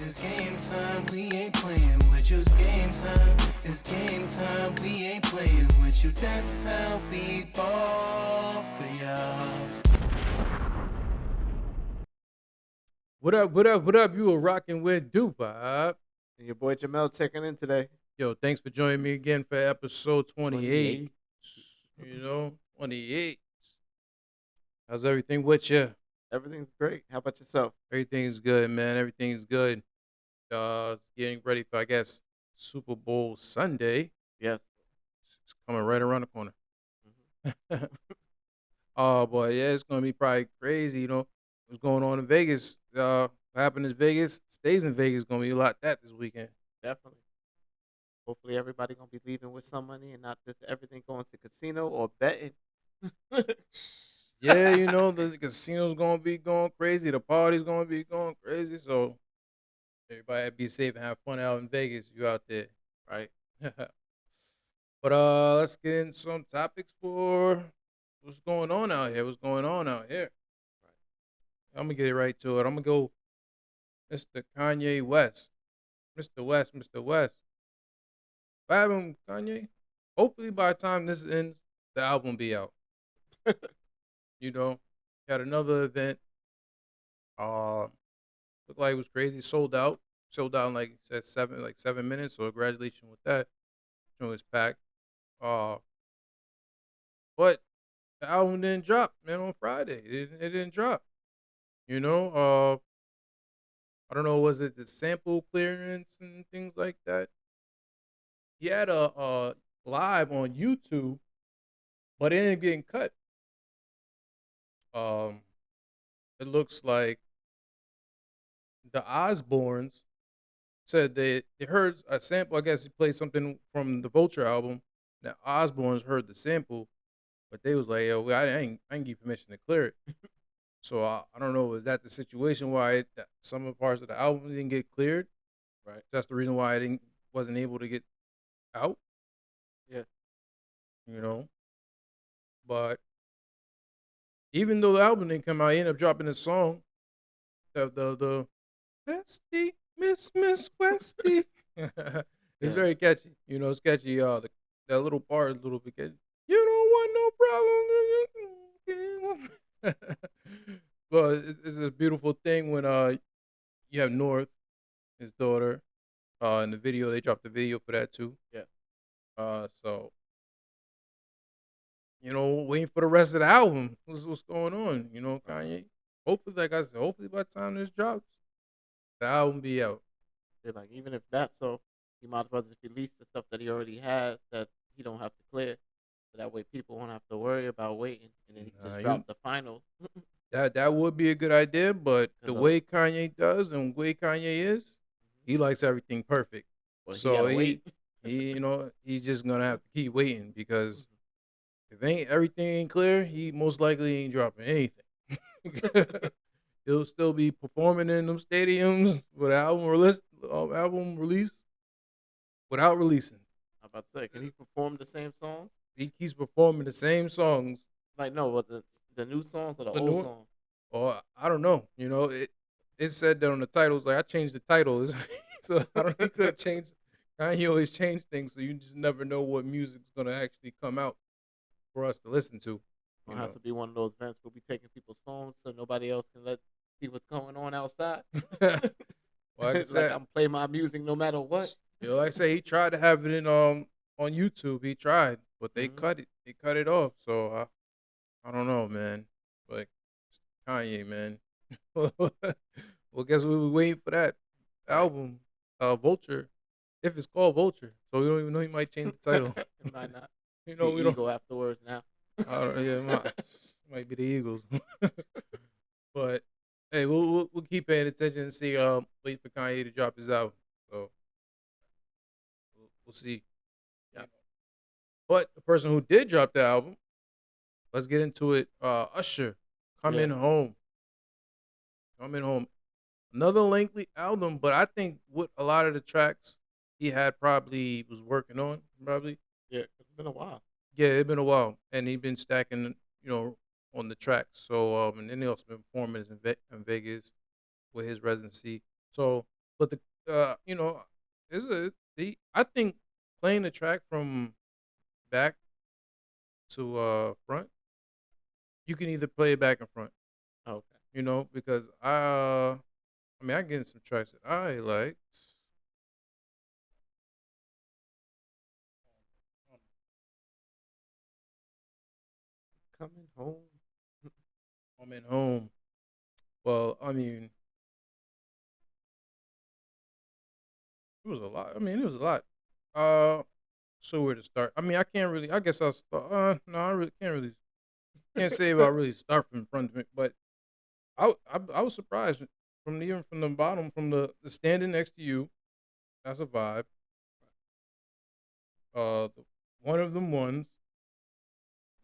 It's game time, we ain't playing with you. It's game time, it's game time, we ain't playing with you. That's how we ball for y'all. What up, what up, what up? You were rocking with Dupop. And your boy Jamel checking in today. Yo, thanks for joining me again for episode 28. 28. 28. How's everything with you? Everything's great. How about yourself? Everything's good, man. Everything's good. Getting ready for, I guess, Super Bowl Sunday. Yes. It's coming right around the corner. Mhm. Oh, boy, yeah, it's going to be probably crazy, what's going on in Vegas. What happened in Vegas stays in Vegas. Going to be a lot of that this weekend. Definitely. Hopefully everybody gonna be leaving with some money and not just everything going to casino or betting. Yeah, the casino's gonna be going crazy. The party's gonna be going crazy. So everybody be safe and have fun out in Vegas. You out there, Right. but let's get in some topics for what's going on out here. What's going on out here? I'm gonna get it right to it. I'm gonna go, Mr. Kanye West, Mr. West, Mr. West. What happened, Kanye? Hopefully by the time this ends, the album be out. You know, had another event. Looked like it was crazy. Sold out. Sold out in like said 7 minutes. So congratulations with that. It was packed. Uh, but the album didn't drop, man, on Friday. It didn't drop. You know, I don't know, was it the sample clearance and things like that? He had a live on YouTube, but it ended up getting cut. Um, it looks like the Osbournes said they heard a sample. I guess he played something from the Vulture album. The Osbournes heard the sample, but they was like, "Yo, I ain't give permission to clear it." So I don't know. Is that the situation why that some of the parts of the album didn't get cleared? Right. That's the reason why I didn't wasn't able to get out. Yeah. You know, but even though the album didn't come out, he ended up dropping a song. The Westy, Miss Westy. It's Yeah. very catchy. It's catchy. That little part is a little bit catchy. You don't want no problem. But it's a beautiful thing when you have North, his daughter, in the video. They dropped the video for that too. Yeah. So waiting for the rest of the album. What's going on? Kanye. Hopefully, like I said, hopefully by the time this drops, the album be out. They're like, even if that's so, he might as well just release the stuff that he already has that he don't have to clear. So that way people won't have to worry about waiting and then he Nah, just drop the final. That would be a good idea, but the 'Cause way Kanye does and the way Kanye is, he likes everything perfect. well, he So gotta wait. he's just gonna have to keep waiting because if everything ain't clear, he most likely ain't dropping anything. He'll still be performing in them stadiums with album release without releasing. I'm about to say, can he perform the same songs? He keeps performing the same songs. Like no, what the new songs or the The old new songs? Or I don't know. It said that on the titles. Like I changed the titles, so I don't. He could have changed. Kanye always change things, so you just never know what music's gonna actually come out for us to listen to. It has to be one of those events where we taking people's phones so nobody else can see what's going on outside. Well, like I Like said, I'm playing my music no matter what. like I say, he tried to have it in on YouTube. He tried, but they Mhm. cut it. They cut it off. So I don't know, man. Like Kanye, man. Well, guess we were waiting for that album, Vulture, if it's called Vulture. So we don't even know. He might change the title. It might not We be don't. ego afterwards now. I don't yeah, might be the Eagles. But hey, we'll keep paying attention and see. Wait for Kanye to drop his album. So we'll see. Yeah. But the person who did drop the album, let's get into it. Usher, coming Yeah. home. Coming home. Another lengthy album, but I think with a lot of the tracks he had probably was working on, probably. Yeah, it's been a while. Yeah, it's been a while. And he been stacking, on the tracks. So and then he also been performing in Vegas with his residency. So But the is a the I think playing the track from back to front, you can either play it back and front, Okay. because I mean I get in some tracks that I liked. Coming home. I'm at home. Well, I mean, it was a lot. I mean, it was a lot. Uh, so where to start? I mean, I can't really. I guess I'll start. No, I really can't really. Can't say about really start from front of it, but I was surprised even from the bottom from the standing next to you. That's a vibe. The, one of them ones.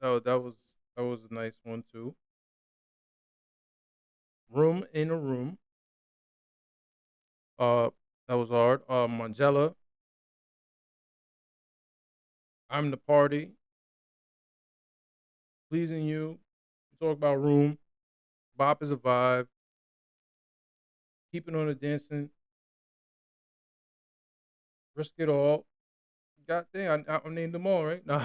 Oh, that was a nice one too. Room in a room. Uh, that was hard. Mangella. I'm the party. Pleasing you. Talk about room. Bop is a vibe. Keeping on the dancing. Risk it all. God damn, I named them all right. No,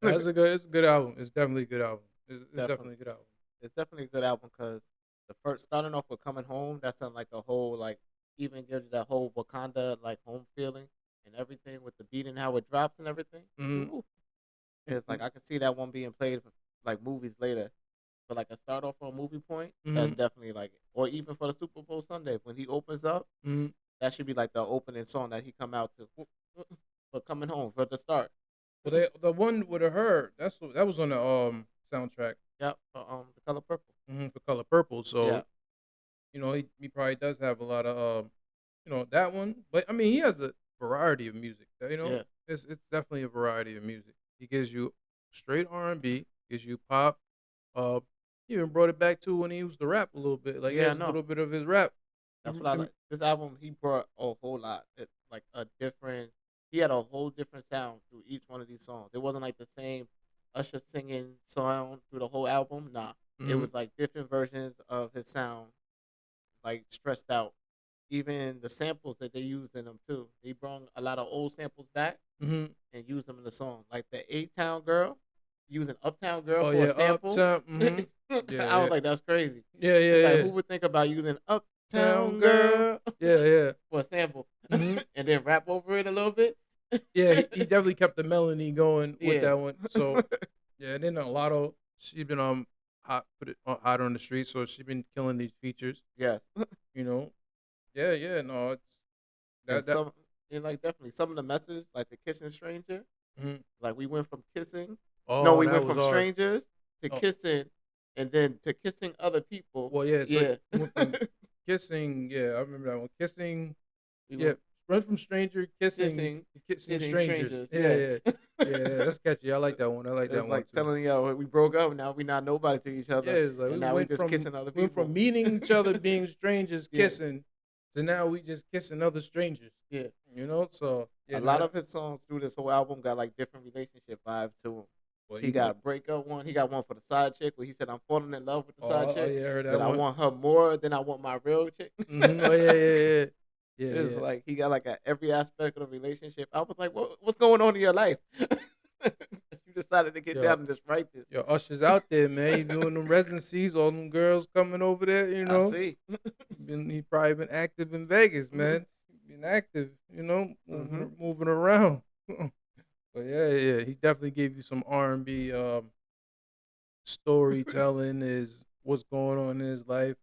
It's a good album. It's definitely a good album. It's Definitely. definitely a good album. It's definitely a good album because the first starting off with Coming Home, that's on like a whole like even gives you that whole Wakanda like home feeling and everything with the beat and how it drops and everything. Mm-hmm. Ooh. It's like I can see that one being played for like movies later. But like a start off on movie point, that's Mm-hmm. definitely like or even for the Super Bowl Sunday when he opens up, Mm-hmm. that should be like the opening song that he come out to. For Coming Home for the start. Well, the one with her, that was on the soundtrack. Yep, for the color purple. For Color Purple. Yeah, So he probably does have a lot of that one. But I mean, he has a variety of music. yeah, It's definitely a variety of music. He gives you straight R&B, gives you pop. Uh, he even brought it back to when he used to rap a little bit. Like he yeah. I has a know. little bit of his rap. That's what I like. This album, he brought a whole lot. It, like a different. He had a whole different sound through each one of these songs. It wasn't like the same Usher singing sound through the whole album. Nah, it Mm-hmm. was like different versions of his sound, like stressed out. Even the samples that they used in them too. They brought a lot of old samples back Mm-hmm. and used them in the song. Like the A Town Girl, using Uptown Girl Oh for a yeah, sample. Uptown. Mm-hmm. Yeah, I was yeah, like, that's crazy. yeah, It's yeah, like yeah. who would think about using Town Uptown girl. Girl Yeah, yeah. for a sample Mm-hmm. and then rap over it a little bit? Yeah, he definitely kept the melody going with Yeah. that one. So yeah, and then a Lotto, she's been hot on the street, so she's been killing these features. Yes. You know, yeah, yeah, no, it's And that. some and like definitely some of the messages, like the kissing stranger, Mhm. like we went from kissing. No, Oh, we that went was from hard. strangers to Oh, kissing and then to kissing other people. well, yeah. So Yeah. you went from kissing. Yeah, I remember that one. Kissing. We Yeah, went run from stranger kissing kissing, to kissing kissing strangers. strangers. Yeah, Yeah. yeah, yeah, yeah. That's catchy. I like that one. I like that It's one like too. telling yo we broke up. Now we not nobody to each Yeah, other, it's like and we now we went just from kissing other went from people. meeting each other, being strangers, Yeah, kissing, to now we just kissing other strangers. yeah. So A yeah, lot no. of his songs through this whole album got like different relationship vibes to him. Well, He got breakup one. He got one for the side chick where he said, "I'm falling in love with the side oh chick. yeah, I heard that That I one. want her more than I want my real chick." Oh yeah, yeah, yeah, yeah, It's yeah. like he got like every aspect of the relationship. I was like, what's going on in your life? You decided to get Yo, down and just write this. yo, Usher's out there, man. He doing them residencies, all them girls coming over there. I see. He probably been active in Vegas, man. He been active, Mm-hmm. moving around. But yeah, yeah, he definitely gave you some R&B storytelling is what's going on in his life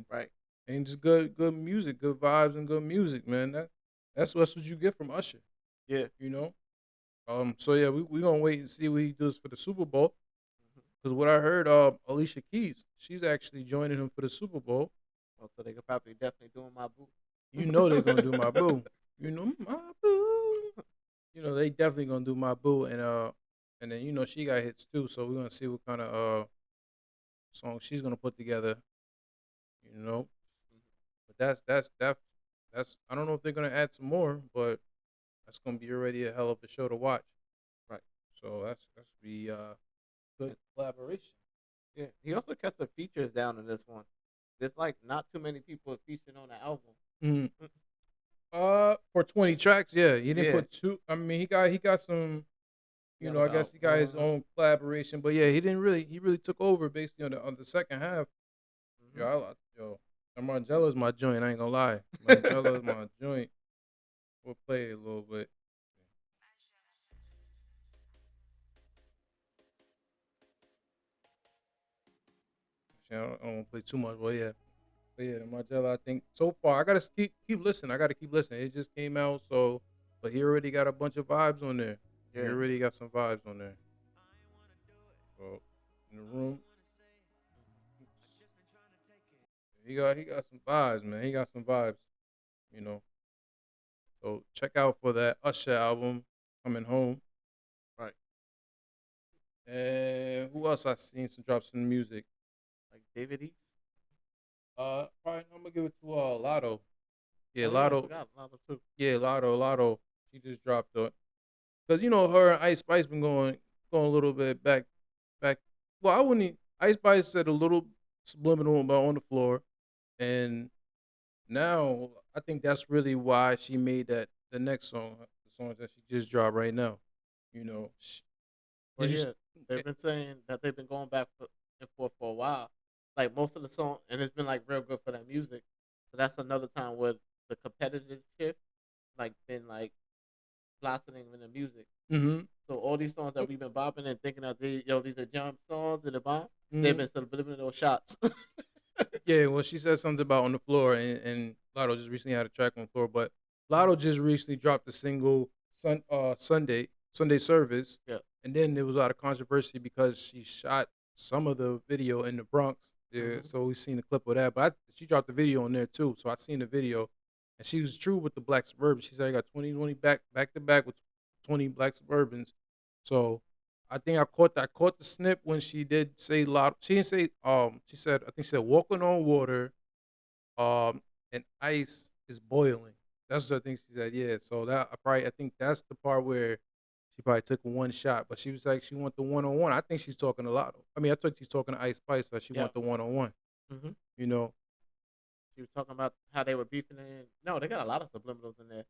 Right. and just good music, good vibes and good music, man. That's what you get from Usher, Yeah. you know. So yeah, we gonna wait and see what he does for the Super Bowl. Mhm. Cause what I heard, Alicia Keys, she's actually joining him for the Super Bowl. Well, so they could probably definitely do my boo. You know they're gonna do my boo. You know my boo. They definitely gonna do my boo, and then she got hits too. So we're gonna see what kind of song she's gonna put together. You know, but that's I don't know if they're gonna add some more, but that's gonna be already a hell of a show to watch. Right. So that's be good collaboration. Yeah. He also kept the features down in this one. There's like not too many people featured on the album. Mhm. For 20 tracks, yeah, he didn't Yeah, put two. I mean, he got some. he You had know, I guess about he got his one. own collaboration, but yeah, he didn't really. He really took over basically on the second half. Yo, Hmm. yo, and Margella's my joint. I ain't gonna lie, Margella's my joint. We'll play it a little bit. I don't want to play too much, but yeah, the Margella. I think so far I gotta keep listening. I gotta keep listening. It just came out, so but he already got a bunch of vibes on there. He Yeah. already got some vibes on there. So in the room, he got some vibes, man. He got some vibes. You know. So check out for that Usher album coming home. Right. And who else I seen some drops in the music? Like David East. Probably I'm gonna give it to Lotto. Yeah, Oh yeah, I Lotto. forgot Lava too. Yeah, Lotto. She just dropped it because her and Ice Spice been going a little bit back. Well, I wouldn't. Ice Spice said a little subliminal about on the floor, and now I think that's really why she made that the next song, the song that she just dropped right now. You know, But did you? yeah, they've been saying that they've been going back and forth for a while. Like most of the song, and it's been like real good for that music. So that's another time where the competitive shift like been like blossoming in the music. Mm-hmm. So all these songs that we've been bopping and thinking that these are jump songs and the bomb, they've Mm-hmm. been subliminal shots. Yeah, well, she said something about on the floor, and Lotto just recently had a track on the floor, but Lotto Mhm. just recently dropped a single Sunday Service, Yeah. and then there was a lot of controversy because she shot some of the video in the Bronx. Yeah, Hmm. so we seen the clip of that, but she dropped the video on there too, so I seen the video, and she was true with the Black Suburban. She said I got 20 back to back with 20 Black Suburbans, so I think I caught the snip when she did say lot. She didn't say she said I think she said walking on water and ice is boiling. That's what I think she said. Yeah. So I think that's the part where she probably took one shot, but she was like she want the 1-on-1. I think she's talking a lot. I mean, I thought she's talking to Ice Spice, but she Yeah. want the 1-on-1. Hmm. You know. She was talking about how they were beefing in. No, they got a lot of subliminals in there.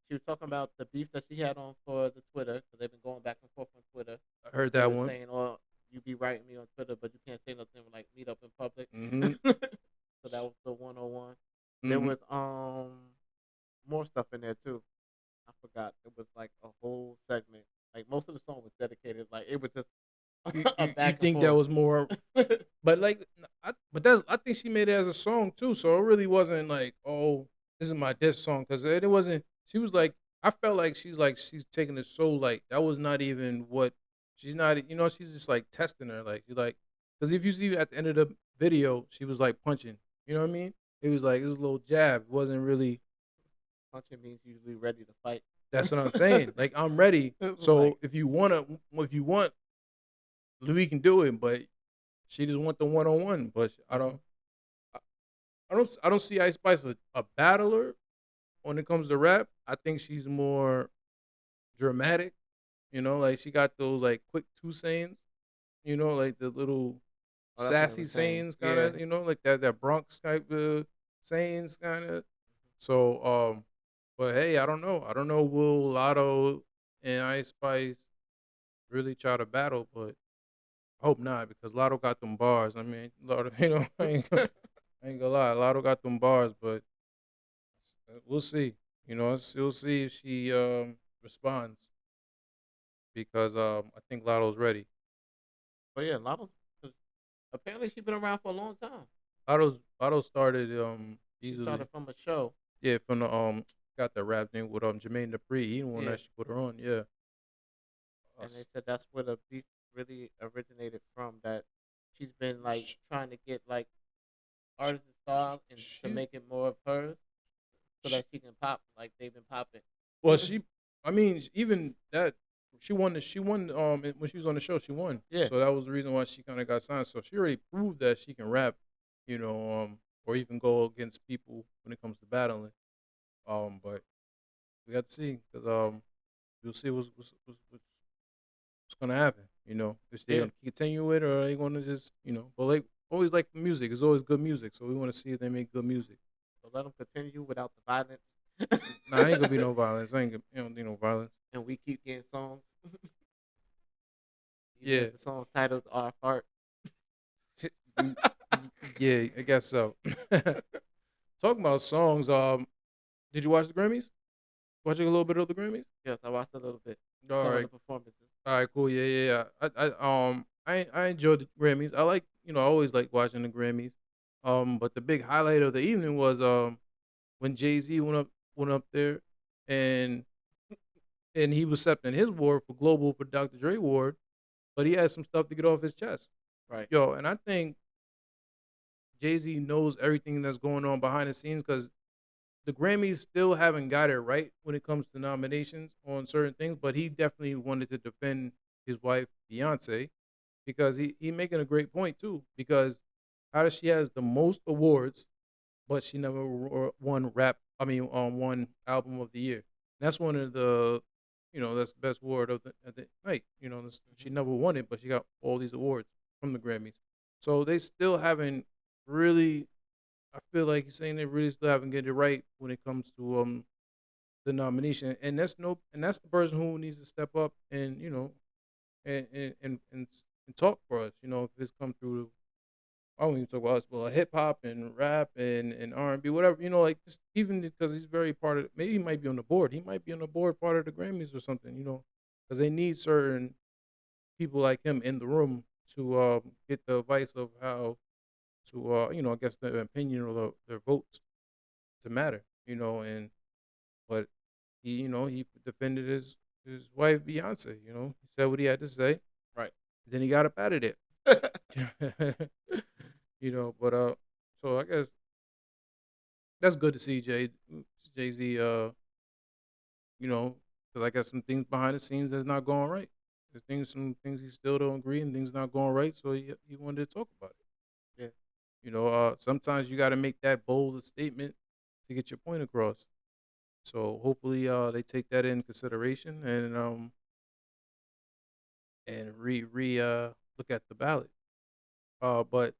She was talking about the beef that she had on for the Twitter because they've been going back and forth on Twitter. I heard They that were one. saying, "Oh, you be writing me on Twitter, but you can't say nothing like meet up in public." Mm-hmm. So that was the 101. There Mm-hmm. was more stuff in there too. I forgot. It was like a whole segment. Like most of the song was dedicated. Like it was just You, a you you back and think that forth. was more but like, I think she made it as a song too. So it really wasn't like, oh, this is my diss song because it wasn't. She was like, I felt like she's taking it so like that was not even what she's not. She's just like testing her. Like you like because if you see at the end of the video, she was like punching. You know what I mean? It was a little jab. It wasn't really. Punching means usually ready to fight. That's what I'm saying. Like I'm ready. Like So if you want, we can do it. But she just want the 1-on-1. But mhm. I don't see Ice Spice a battler when it comes to rap. I think she's more dramatic. Like she got those like quick two sayings. Like the little Oh, that's what I sassy was saying. sayings, kind Yeah. of. Like that Bronx type of sayings, kind of. So, but hey, I don't know. I don't know. Will Lotto and Ice Spice really try to battle? But I hope not because Lotto got them bars. I mean, Lotto, I ain't gonna lie. Lotto got them bars, but we'll see. We'll see if she responds because I think Lotto's ready. But yeah, Lotto's apparently she's been around for a long time. Lotto started She easily. started from a show, Yeah, from the got that rap thing with Jermaine Dupri. He the one yeah, that she put her on. Yeah. and they said that's where the beef really originated from. That she's been like Sh- trying to get like sh- artist style and to she make it more of hers, so sh- that she can pop like they've been popping. well she I mean even that she won when she was on the show she won. Yeah, So that was the reason why she kind of got signed. So she already proved that she can rap, or even go against people when it comes to battling. But we got to see because we'll see what's gonna happen. If they yeah. gonna continue it or are they gonna just. But like always, like music, it's always good music. So we want to see if they make good music. So let them continue without the violence. Nah, ain't gonna be no violence. I ain't gonna, you don't need no violence. And we keep getting songs, even Yeah, if the song's titles are fart. Mm, yeah, I guess so. Talking about songs, did you watch the Grammys? Watching a little bit of the Grammys? Yes, I watched a little bit. All Some of right, the performances. all right, cool. Yeah, yeah, yeah. I enjoyed the Grammys. I like, I always like watching the Grammys. But the big highlight of the evening was when Jay-Z went up there, and he was accepting his award for Global for Dr. Dre award, but he had some stuff to get off his chest. Right. Yo, and I think Jay-Z knows everything that's going on behind the scenes because the Grammys still haven't got it right when it comes to nominations on certain things, but he definitely wanted to defend his wife, Beyonce, because he making a great point too. Because how does she has the most awards, but she never won rap? I mean, won album of the year. That's one of the, that's the best award of the night. She never won it, but she got all these awards from the Grammys. So they still haven't really. I feel like he's saying they really still haven't get it right when it comes to the nomination, and that's the person who needs to step up and and talk for us. If it's come through, I don't even talk about us, but hip hop and rap and R&B, whatever. Like just, even because he's very part of. Maybe he might be on the board. He might be on the board part of the Grammys or something. Because they need certain people like him in the room to get the advice of how to I guess their opinion or their votes to matter. And but he defended his wife Beyonce. He said what he had to say. Right. Then he got up out of there. But so I guess that's good to see Jay Z. Because I got some things behind the scenes that's not going right. Some things he still don't agree, and things not going right. So he wanted to talk about it. Yeah. Sometimes you got to make that bold statement to get your point across. So hopefully, they take that in consideration and look at the ballot. But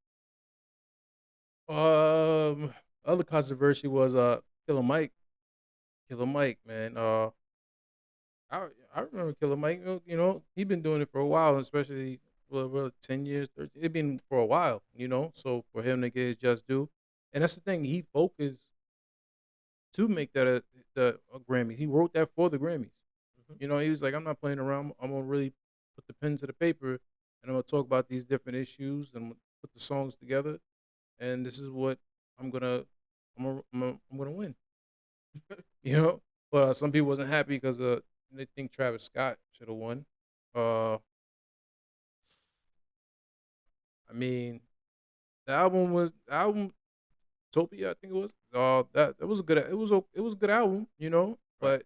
other controversy was Killer Mike. Killer Mike, man. I remember Killer Mike. He been doing it for a while, especially 10 years, 13. It been for a while. So for him to get his just due, and that's the thing. He focused to make that a Grammy. He wrote that for the Grammys. He was like, I'm not playing around. I'm gonna really put the pen to the paper, and I'm gonna talk about these different issues and put the songs together. And this is what I'm gonna win. But some people wasn't happy because they think Travis Scott should have won. I mean, the album Topia, I think it was. That was a good. It was a good album, Right. But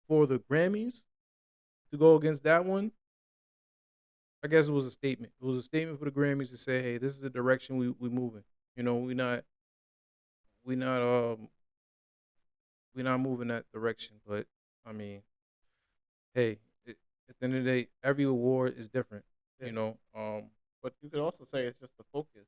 for the Grammys to go against that one, I guess it was a statement. It was a statement for the Grammys to say, "Hey, this is the direction we moving. We not we not moving that direction." But I mean, hey, at the end of the day, every award is different. Yeah. You know. But you could also say it's just the focus.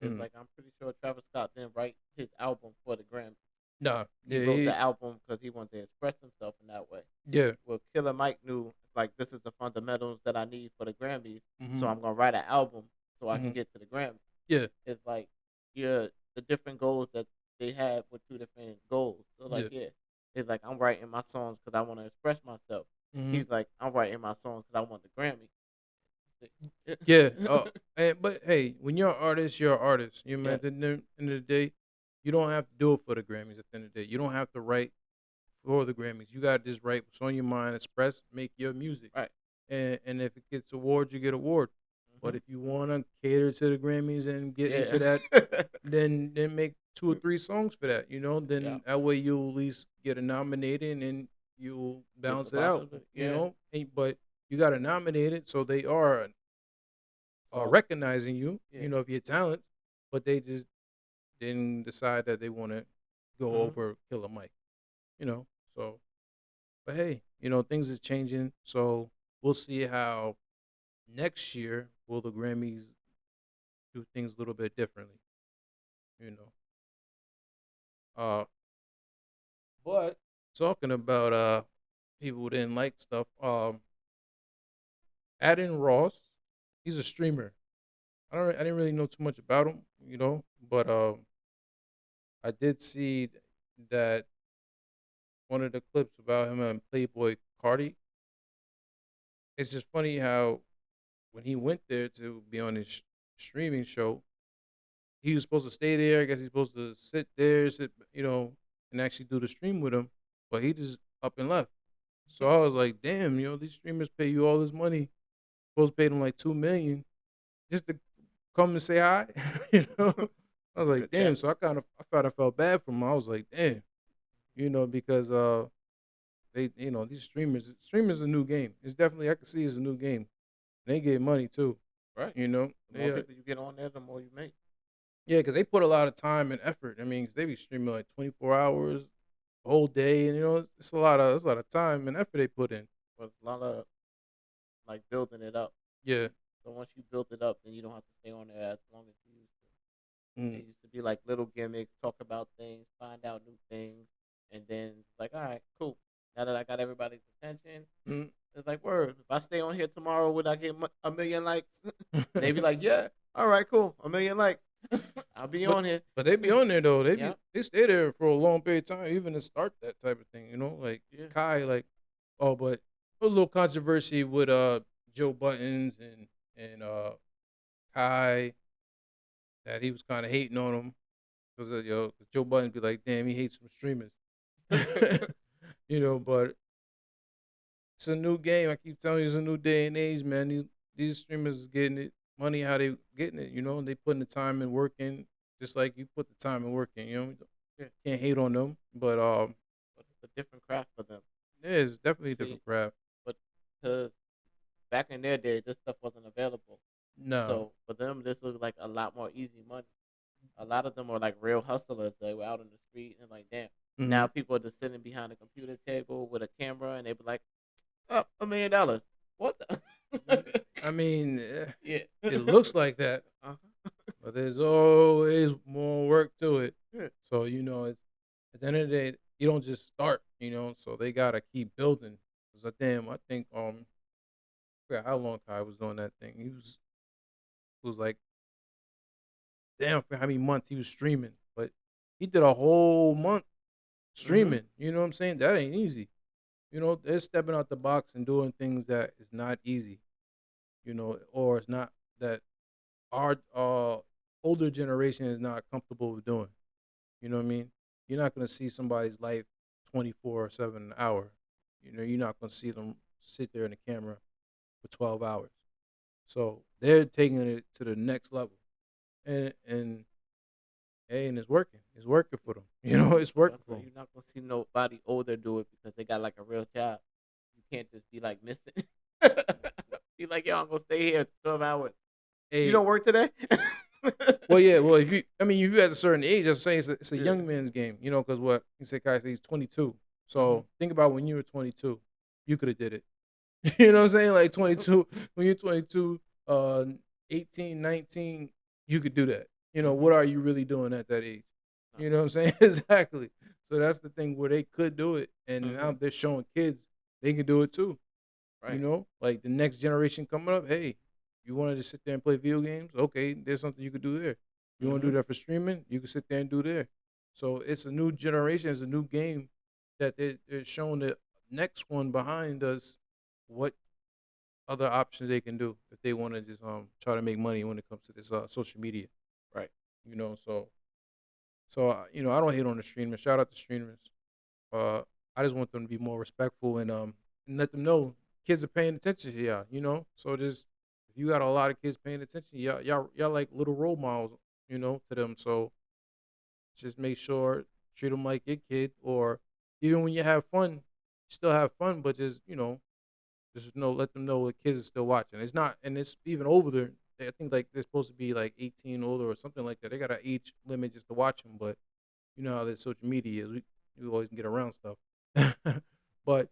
It's Mm. like I'm pretty sure Travis Scott didn't write his album for the Grammy. Nah. He Yeah. wrote the album because he wanted to express himself in that way. Yeah. Well, Killer Mike knew like this is the fundamentals that I need for the Grammys, so Mhm. I'm gonna write an album so I can Mhm. get to the Grammy. Yeah. It's like the different goals that they have with two different goals. So like it's like I'm writing my songs because I want to express myself. Mhm. He's like I'm writing my songs because I want the Grammy. Yeah. But hey, when you're an artist, you're an artist. Yeah. At the end of the day, you don't have to do it for the Grammys. At the end of the day, you don't have to write for the Grammys. You got to just write what's on your mind, express, make your music. Right. And if it gets awards, you get award. But Mhm. if you want to cater to the Grammys and get into that, then make 2 or 3 songs for that. Then Yeah. that way you'll at least get a nominated and you'll balance the it out. possibility, yeah. But you got to nominate it, so they are So recognizing you. Yeah. Of your talent, but they just didn't decide that they want to go Mhm. over Killer Mike. So, but hey, things is changing, so we'll see how next year will the Grammys do things a little bit differently. You know. Uh, but talking about people who didn't like stuff. Adin Ross, he's a streamer. I didn't really know too much about him, but I did see that one of the clips about him and Playboy Cardi. It's just funny how when he went there to be on his streaming show, he was supposed to stay there. I guess he's supposed to sit there, and actually do the stream with him. But he just up and left. So I was like, damn, these streamers pay you all this money. Supposed to pay them like 2 million just to come and say hi. I was like, Good check. damn. So I felt bad for him. I was like, damn, because these streamers a new game. It's definitely I can see it's a new game. They get money too. Right. You know, The more people you get on there, the more you make. yeah, because they put a lot of time and effort. I mean, 'cause they be streaming like 24 hours, the whole day, and it's a lot of time and effort they put in. But it's a lot of like building it up. Yeah. So once you build it up, then you don't have to stay on there as long as you used to. Mm. It used to be like little gimmicks, talk about things, find out new things, and then it's like, all right, cool. Now that I got everybody's attention, Mm. it's like, word. If I stay on here tomorrow, would I get a million likes? They be like, yeah, all right, cool, a million likes. I'll be on here. But they be on there though. Yeah. They stay there for a long period of time, even to start that type of thing. Like Yeah. Kai, but there was a little controversy with Joe Buttons and Kai that he was kind of hating on him because 'cause Joe Buttons be like, damn, he hates some streamers. But it's a new game. I keep telling you, it's a new day and age, man. These streamers is getting it money how they getting it. They putting the time and work in, just like you put the time and work in. Yeah. Can't hate on them, but But it's a different craft for them. yeah, it's definitely a See, different craft. But because back in their day, this stuff wasn't available. No, So for them, this was like a lot more easy money. A lot of them were like real hustlers. They were out in the street and like, damn. Mhm. Now people are just sitting behind a computer table with a camera and they be like, oh, $1 million. What the? I mean, Yeah. it looks like that, Uh-huh. but there's always more work to it. Yeah. So it's at the end of the day, you don't just start. So they gotta keep building. Cause I think I forgot how long Kai was doing that thing. It was like damn for how many months he was streaming, but he did a whole month streaming. You know what I'm saying? That ain't easy. They're stepping out the box and doing things that is not easy. Or it's not that our older generation is not comfortable with doing. You know what I mean? You're not gonna see somebody's life 24/7 an hour. You're not gonna see them sit there in the camera for 12 hours. So they're taking it to the next level, and hey, and it's working. It's working for them. It's working for them. You're not gonna see nobody older do it because they got like a real job. You can't just be like missing. Be like, yo, I'm gonna stay here 12 hours. Hey, You don't work today? well, yeah. Well, if you at a certain age, I'm saying it's a Yeah. young man's game. Because what he said, Kai said he's 22. So think about when you were 22, you could have did it. You know what I'm saying? Like 22, when you're 22, 18, 19, you could do that. What are you really doing at that age? You know what I'm saying? Exactly. So that's the thing where they could do it, and now they're showing kids they can do it too. Right. Like the next generation coming up. Hey, you want to just sit there and play video games? Okay, there's something you could do there. You want to do that for streaming? You can sit there and do there. So it's a new generation. It's a new game that they're showing the next one behind us what other options they can do if they want to just try to make money when it comes to this social media. Right. I don't hate on the streamers. Shout out to streamers. I just want them to be more respectful and let them know kids are paying attention to y'all. So just if you got a lot of kids paying attention, y'all like little role models, to them. So just make sure treat them like your kid, or even when you have fun, still have fun, but just let them know the kids are still watching. It's not, and it's even over there. I think like they're supposed to be like 18 older or something like that. They got an age limit just to watch them, but you know how the social media is. We always can get around stuff. But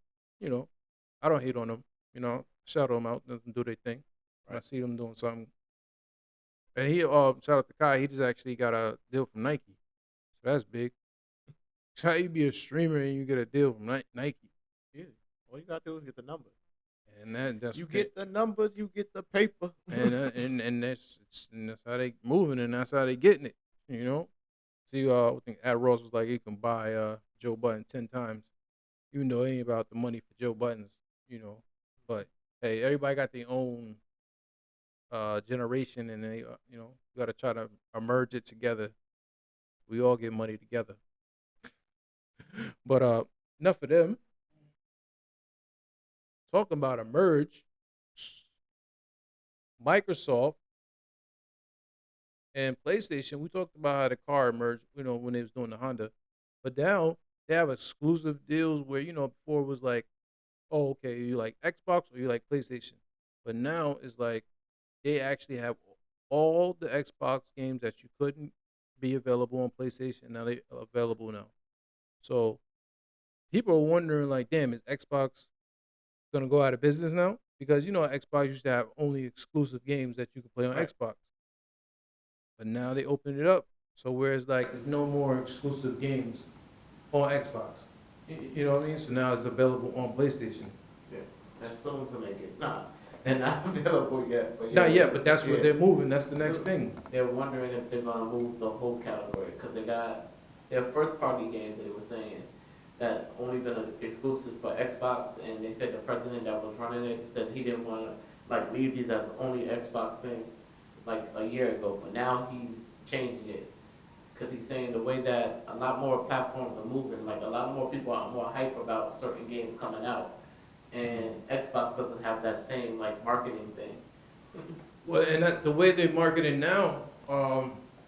I don't hate on them. Shout them out, let them do their thing. When I see them doing something, and he shout out to Kai. He just actually got a deal from Nike, so that's big. Try you be a streamer and you get a deal from Nike, Yeah. All you gotta do is get the numbers. and that's You what they, get the numbers, you get the paper. and that's how they moving, and that's how they getting it. You know. See, I think Ad Ross was like, he can buy Joe Button 10 times, even though it ain't about the money for Joe Buttons. You know, but hey, everybody got their own generation, and they you got to try to merge it together. We all get money together. But enough of them talking about a merge. Microsoft and PlayStation. We talked about how the car merged, when they was doing the Honda, but now they have exclusive deals where before it was like, oh, okay, you like Xbox or you like PlayStation, but now it's like they actually have all the Xbox games that you couldn't be available on PlayStation. Now they are available now. So people are wondering, like, damn, is Xbox gonna go out of business now? Because Xbox used to have only exclusive games that you could play on Right. Xbox, but now they opened it up. So whereas like it's no more exclusive games on Xbox, you know what I mean? So now it's available on PlayStation. Yeah. That's soon to make it. Nah. And not available yet. But Not yet, but that's what they're moving. That's the next thing. They're wondering if they're gonna move the whole category because they got their first party games. They were saying that only been exclusive for Xbox, and they said the president that was running it said he didn't want to like leave these as only Xbox things like a year ago, but now he's changing it because he's saying the way that a lot more platforms are moving, like a lot more people are more hype about certain games coming out, and Xbox doesn't have that same like marketing thing. Well, and the way they market it now,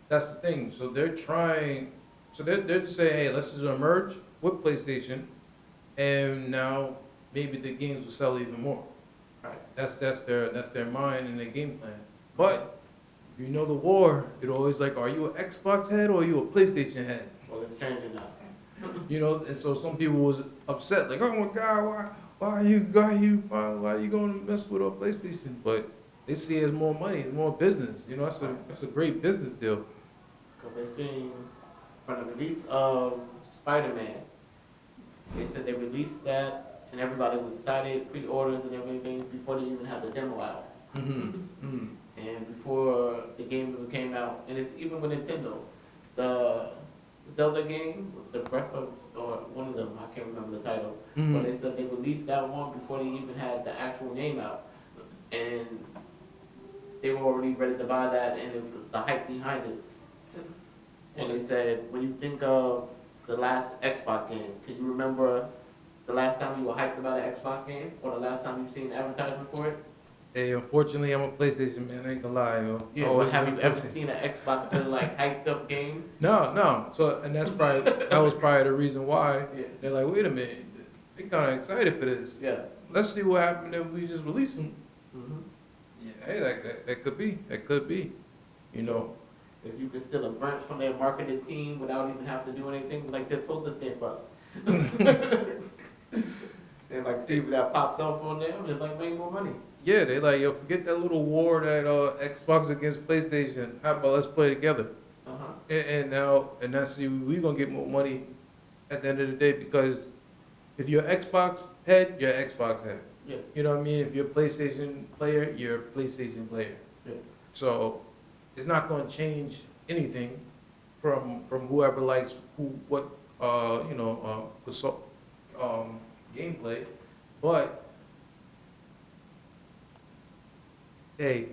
that's the thing. So they're trying. So they're just saying, hey, let's just merge with PlayStation, and now maybe the games will sell even more. Right. That's their mind and their game plan. But if you know the war, it always like, are you an Xbox head or are you a PlayStation head? Well, it's changing now. And so some people was upset, like, oh my God, why are you going to mess with a PlayStation? But they see it as more money, it's more business. That's a great business deal. Because they seen from the release of Spider-Man, they said they released that and everybody was excited, pre-orders and everything before they even had the demo out. Mm-hmm. And before the game even came out, and it's even with Nintendo, the Zelda game, the Breath of, or one of them, I can't remember the title, Mm-hmm. but they said they released that one before they even had the actual name out. And they were already ready to buy that, and it was the hype behind it. And they said, when you think of the last Xbox game, can you remember the last time you were hyped about an Xbox game, or the last time you've seen advertisement for it? Hey, unfortunately, I'm a PlayStation man. I ain't gonna lie, yo. Yeah, but have you ever seen an Xbox been like hyped up game? No. So, and that was probably the reason why Yeah. they're like, wait a minute, they kind of excited for this. Yeah. Let's see what happened if we just release them. Mm-hmm. Yeah, hey, that could be. That could be. If you could steal a bunch from their marketing team without even have to do anything, like just hold this game for us. And like see if that pops off on them, it's like make more money. Yeah, they like, yo, forget that little war that Xbox against PlayStation. How about let's play together? Uh-huh. And that's see, we gonna get more money at the end of the day, because if you're an Xbox head, you're an Xbox head. Yeah. You know what I mean? If you're a PlayStation player, you're a PlayStation player. Yeah. So it's not going to change anything from whoever likes gameplay. But hey,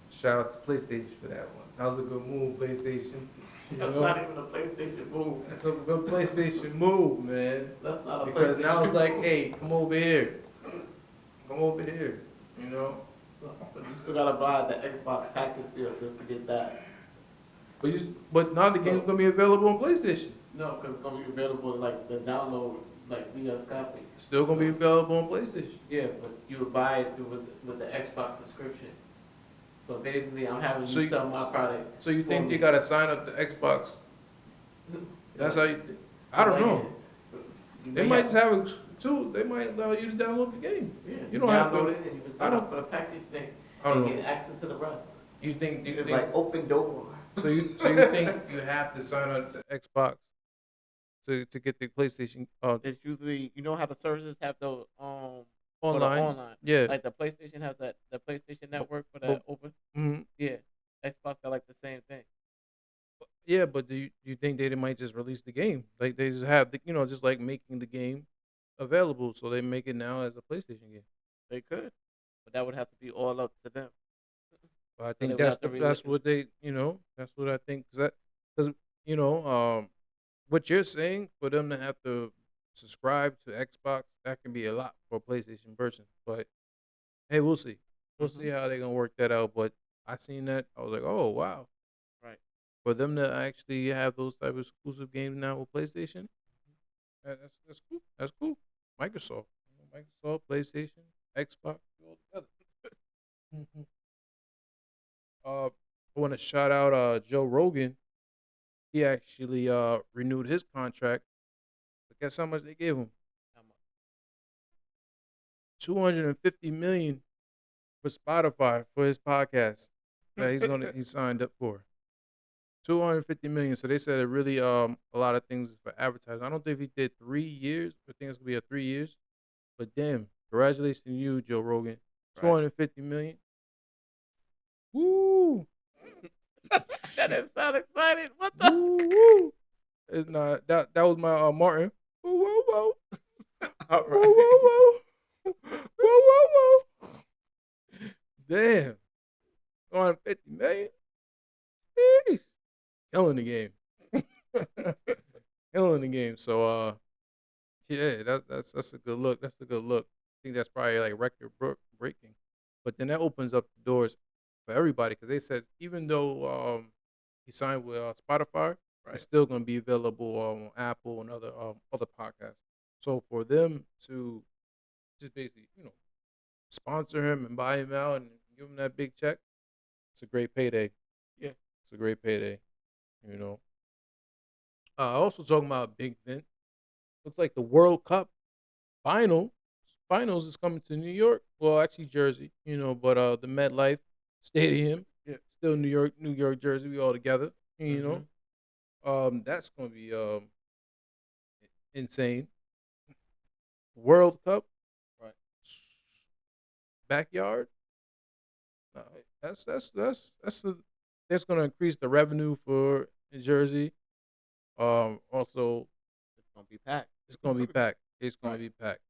shout out to PlayStation for that one. That was a good move, PlayStation. That's not even a PlayStation move. That's a good PlayStation move, man. That's not a Because PlayStation now it's like, move. hey, come over here. Come over here. But you still gotta buy the Xbox package deal just to get that. But now the game's gonna be available on PlayStation. No, because it's gonna be available like the download, like VS copy. Still gonna be available on PlayStation. Yeah, but you would buy it through with the Xbox subscription. So basically, I'm having So you you- sell my product. So you for think me. they gotta sign up to Xbox? That's how you. I don't know. They might just have it too. They might allow you to download the game. Yeah, You don't have to. download it and you can I sign don't- up for the package thing I don't and know. get access to the rest. You think? It's like open door. So you think you have to sign up to Xbox to get the PlayStation It's usually, you know how the services have the for the online. online, Yeah, like the PlayStation has that the PlayStation but Network for but that open. mhm. Yeah, Xbox got like the same thing. Yeah, but do you think they might just release the game? Like they just have the just like making the game available, so they make it now as a PlayStation game. They could, but that would have to be all up to them. But I So they think would have to that's release. what that's what I think because you know what you're saying for them to have to subscribe to Xbox, that can be a lot for a PlayStation person. But hey, we'll see. We'll Hmm. see how they're gonna work that out. But I seen that, I was like, oh wow, Right. for them to actually have those type of exclusive games now with PlayStation, that's cool. That's cool. Microsoft, Microsoft, PlayStation, Xbox, all together. Mhm. I want to shout out Joe Rogan. He actually renewed his contract. But guess how much they gave him? How much? 250 million for Spotify for his podcast that he signed up for. 250 million. So they said it really a lot of things is for advertising. I don't think if he did 3 years. I think it's gonna be a 3 years. But damn, congratulations to you, Joe Rogan. Two Right. hundred fifty million. Woo! That didn't sound excited. What the? Woo woo! It's not that was my Martin. Woo woo woo. All Woo woo right. woo. Woo woo woo. Damn. 250 million. Sheesh. Killing the game. Killing the game. So yeah, that's a good look. That's a good look. I think that's probably like record breaking. But then that opens up the doors for everybody because they said even though he signed with Spotify, Right. it's still going to be available on Apple and other podcasts. So for them to just basically sponsor him and buy him out and give him that big check, it's a great payday. Yeah. It's a great payday. You know. Also talking about a big event. Looks like the World Cup final finals is coming to New York. Well, actually Jersey, but the MetLife Stadium, Yeah. still New York, Jersey, we all together. Hmm. That's gonna be insane. World Cup Right. backyard. Uh, that's gonna increase the revenue for Jersey. Also It's gonna be packed. it's gonna be packed. It's gonna Right. be packed.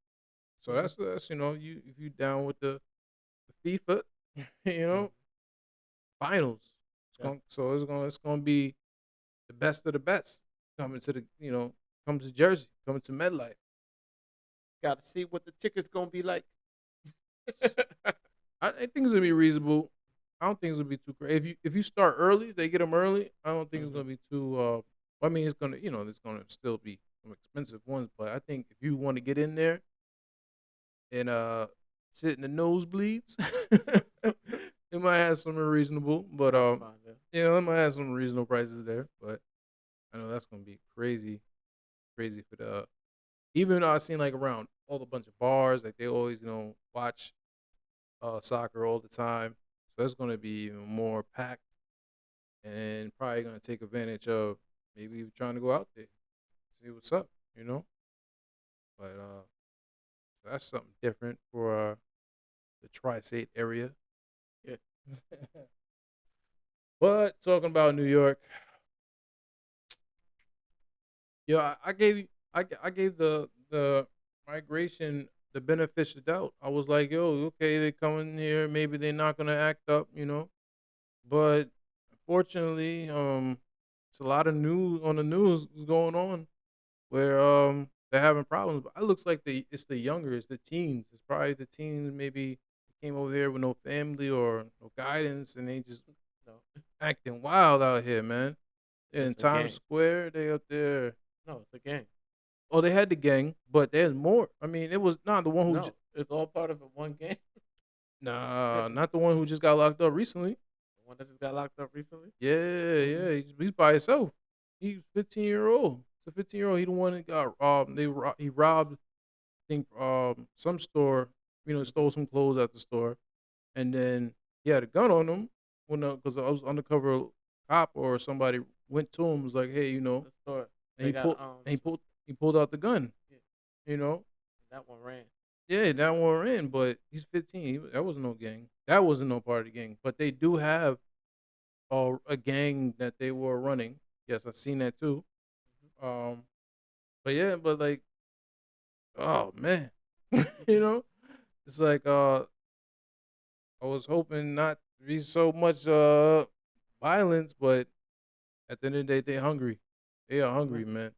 So Hmm. that's you if you down with the FIFA, you Hmm. know, finals. Yeah. It's gonna be the best of the best coming to comes to Jersey, coming to MetLife. Got to see what the ticket's gonna be like. I think it's gonna be reasonable. I don't think it's gonna be too crazy. If you start early, if they get them early. I don't think it's Hmm. gonna be too. I mean, it's gonna there's gonna still be some expensive ones, but I think if you want to get in there and sit in the nosebleeds, it might have some reasonable. But That's fine. Yeah. it might have some reasonable prices there. But I know that's gonna be crazy, crazy for the. Even I seen like around all the bunch of bars, like they always watch soccer all the time. So it's gonna be even more packed and probably gonna take advantage of maybe even trying to go out there, see what's up. But that's something different for the tri-state area. Yeah. But talking about New York, I gave I gave the migration the benefit of the doubt. I was like, yo, okay, they coming here, maybe they're not gonna act up. But unfortunately, it's a lot of news on the news going on where they're having problems. But it looks like it's the younger, it's the teens. It's probably the teens maybe came over here with no family or no guidance, and they just No, acting wild out here, man. In it's a Times gang. Square, they up there. No, it's a gang. Oh, they had the gang, but there's more. I mean, it was not the one who. No, it's all part of it. One gang. Nah, The not the one who just got locked up recently. one that just got locked up recently. Yeah, Hmm. yeah, he's by himself. He's 15-year-old. It's a 15-year-old. He the one that got he robbed. I think some store. Hmm. Stole some clothes at the store, and then he had a gun on him. When because I was undercover cop or somebody went to him was like, hey, The store. and They he got pulled and he pulled he pulled out the gun. Yeah, You know, that one ran. yeah, that one in, but he's 15. That wasn't no gang. That wasn't no part of the gang. But they do have a gang that they were running. Yes, I've seen that too. Um, but yeah, but like, oh man, you know, it's like I was hoping not to be so much violence, but at the end of the day, they hungry. They are No, hungry, man.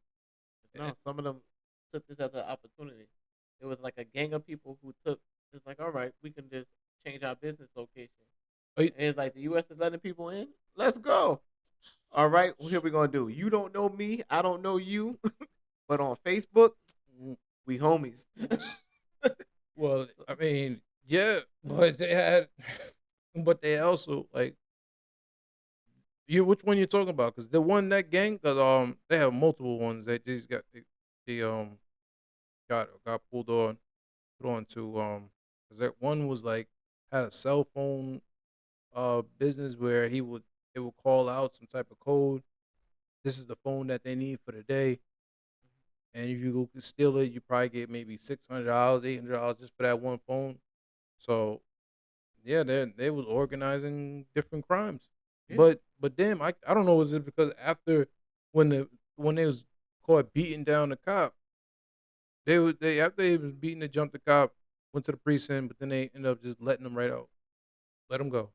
no, some of them took this as an opportunity. It was like a gang of people who took. It's like, all right, we can just change our business location. Eh, And it's like the U.S. is letting people in. Let's go. All right, here we gonna do. You don't know me, I don't know you, but on Facebook, mm, we homies. well, So, I mean, yeah, but they had, but they also like you. Which one you talking about? Because the one that gang, cause they have multiple ones. They just got they got pulled on put on to because that one was like had a cell phone business where it would call out some type of code. This is the phone that they need for the day, and if you go steal it, you probably get maybe $600, $800 just for that one phone. So yeah, they was organizing different crimes, yeah, but damn, I don't know, was it because after when the when they was caught beating down the cop, they after they was beating to jump the cop, went to the precinct, but then they ended up just letting them right out, let them go.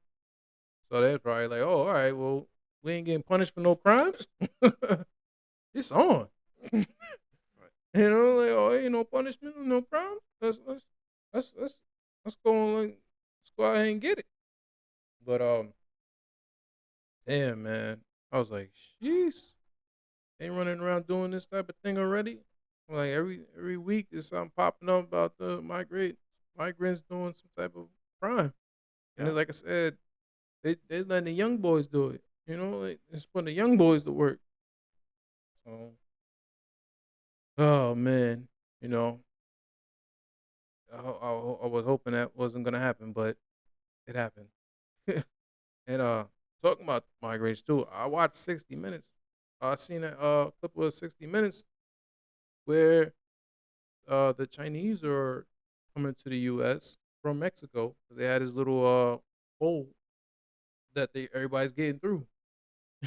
So they're probably like, oh, all right, well, we ain't getting punished for no crimes. It's on. right. You know, like, oh, ain't no punishment, no crime. Let's let's let's go on, like, let's go out here and get it. But damn man, I was like, jeez, they running around doing this type of thing already. Like every week there's something popping up about the migrants doing some type of crime. And Yeah, then, like I said, they letting the young boys do it. You know, like it's putting the young boys to work. So, oh man, you know, I was hoping that wasn't gonna happen, but it happened. And talking about migrants too, I watched 60 Minutes. I seen a clip of 60 Minutes where the Chinese are coming to the U.S. from Mexico because they had this little hole that they everybody's getting through.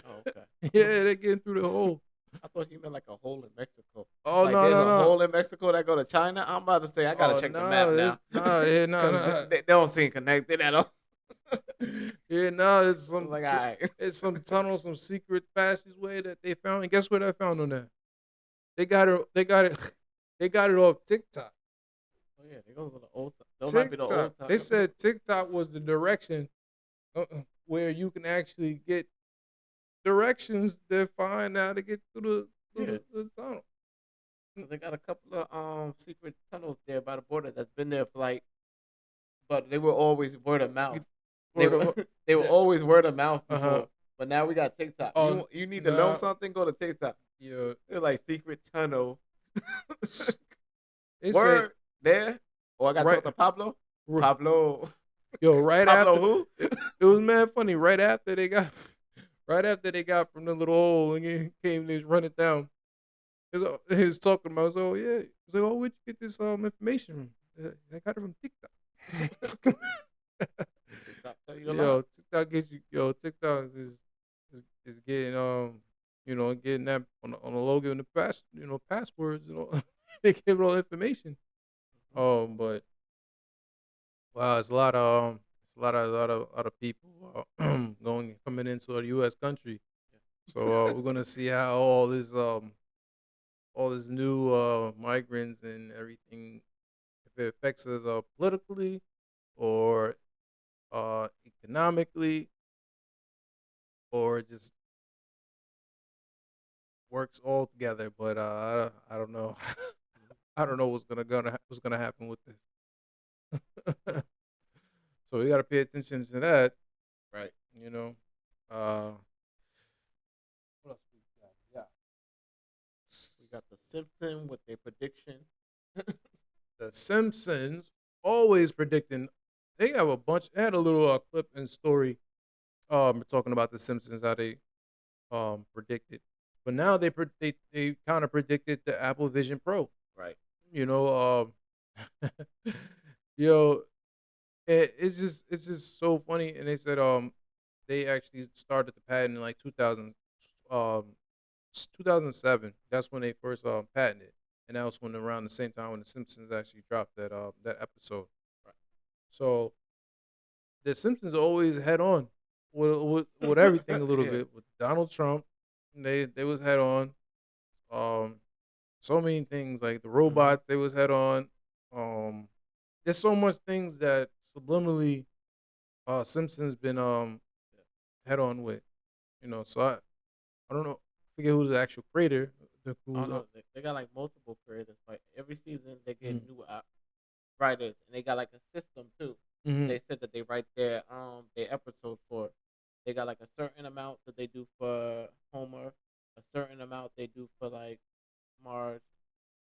oh, okay. Yeah, they're getting through the hole. I thought you meant like a hole in Mexico. Oh Like no there's no a no! hole in Mexico that go to China. I'm about to say I gotta Oh check the map no! now It's no yeah no because no they don't seem connected at all. yeah no! I'm like, all right. It's some tunnel, some secret passageway that they found. And guess where they found on that? They got it. They got it. They got it off TikTok. Oh yeah, they go to the old. Those might be the TikTok. old time. They said TikTok was the direction where you can actually get directions that find how to get through Yeah, the tunnel. 'cause they got a couple of secret tunnels there by the border that's been there for like, but they were always word of mouth. Get They word were of they were yeah. always word of mouth Uh huh. before, but now we got TikTok. Oh You need to know no. something? Go to TikTok. Yeah. They're like secret tunnel. They said Word there. Oh, I got to right. talk to Pablo. r- Pablo. Yo, right Pablo after who? it was mad funny. Right after they got, right after they got from the little hole and it came, they was running down. He was talking about, so yeah. He's like, oh, where'd you get this information from? I got it from TikTok. TikTok tell you a lot. Yo, TikTok gets you. Yo, TikTok is getting getting that on the logo and the passwords and all. They give all information. But wow, it's a lot of it's a lot of people going coming into a U.S. country. So we're gonna see how all this new migrants and everything, if it affects us politically or economically or just works all together. But I don't know. I don't know what's gonna happen with this. So we gotta pay attention to that. Right. You know. Uh, what else we got? Yeah. We got the Simpsons with their prediction. The Simpsons always predicting. They have a bunch. They had a little clip and story. Talking about the Simpsons how they predicted. But now they kind of predicted the Apple Vision Pro. Right. You know, yo, it's just so funny. And they said they actually started the patent in like 2007. That's when they first patented, and that was when around the same time when the Simpsons actually dropped that episode. Right. So the Simpsons are always head on with everything a little Yeah. bit with Donald Trump. They was head on. Um, so many things like the robots. They was head on. Um, there's so much things that subliminally Simpsons been head on with. So I don't know. I forget who's the actual creator. Oh Who's no, they got like multiple creators. Like every season, they get mm-hmm. new writers, and they got like a system too. Mm-hmm. They said that they write their episode for. They got like a certain amount that they do for Homer, a certain amount they do for like Marge,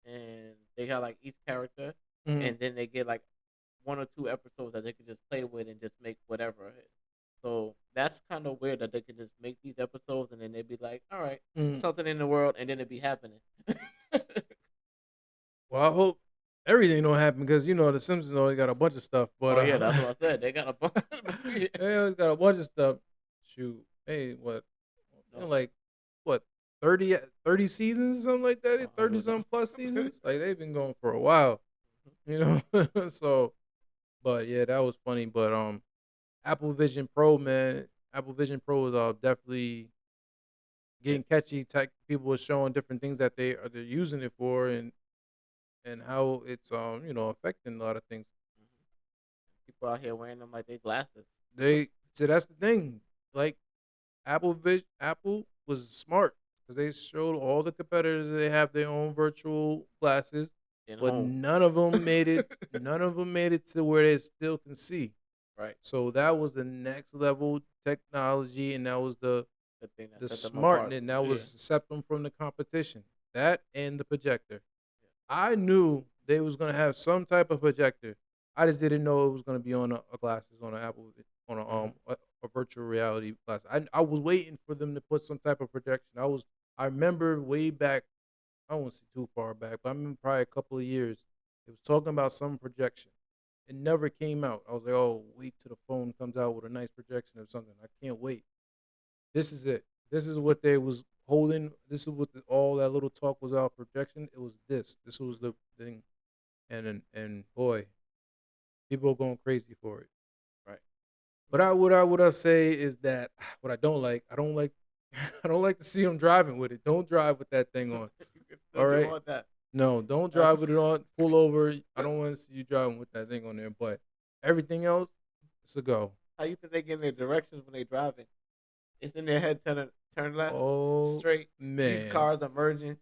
and they got like each character, Mm-hmm. and then they get like 1 or 2 episodes that they can just play with and just make whatever. So that's kind of weird that they can just make these episodes and then they be like, all right, Mm-hmm. something in the world, and then it be happening. Well, I hope everything don't happen because the Simpsons always got a bunch of stuff. But Oh yeah, that's what I said. They got a bunch. they always got a bunch of stuff. Shoot, hey, what? No. Like what? 30 seasons, something like that. 30 know. some plus seasons. Like they've been going for a while. So, but yeah, that was funny. But Apple Vision Pro, man, Apple Vision Pro is definitely getting catchy. People are showing different things that they're using it for, and how it's affecting a lot of things. People out here wearing them like they glasses. So that's the thing. Like Apple was smart because they showed all the competitors that they have their own virtual glasses, but none of them made it. None of them made it to where they still can see. Right. So that was the next level technology, and that was the thing that the set them smart, apart. and that was set them from the competition. That and the projector. I knew they was gonna have some type of projector. I just didn't know it was gonna be on a glasses on an Apple on a virtual reality glass. I was waiting for them to put some type of projection. I remember way back. I don't want to say too far back, but I remember probably a couple of years. It was talking about some projection. It never came out. I was like, oh, wait till the phone comes out with a nice projection or something. I can't wait. This is it. This is what they was holding. This is what all that little talk was about projection. It was this. This was the thing. And boy, people are going crazy for it. Right. But what I say is that what I don't like I don't like to see them driving with it. Don't drive with that thing on. All right. No, don't drive with it on. Pull over. I don't want to see you driving with that thing on there. But everything else, it's a go. How you think they get in their directions when they driving? It's in their head turn left, straight. Man, these cars are merging.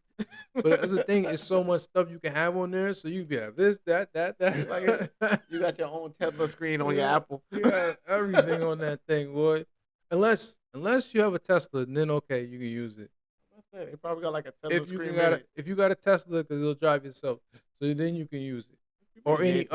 But that's the thing. It's so much stuff you can have on there. So you can have this, that. Like, you got your own Tesla screen on your Apple. You got everything on that thing, boy. Unless you have a Tesla, then okay, you can use it. They probably got like a Tesla screen. If you got a Tesla, because it'll drive yourself, so then you can use it. Or any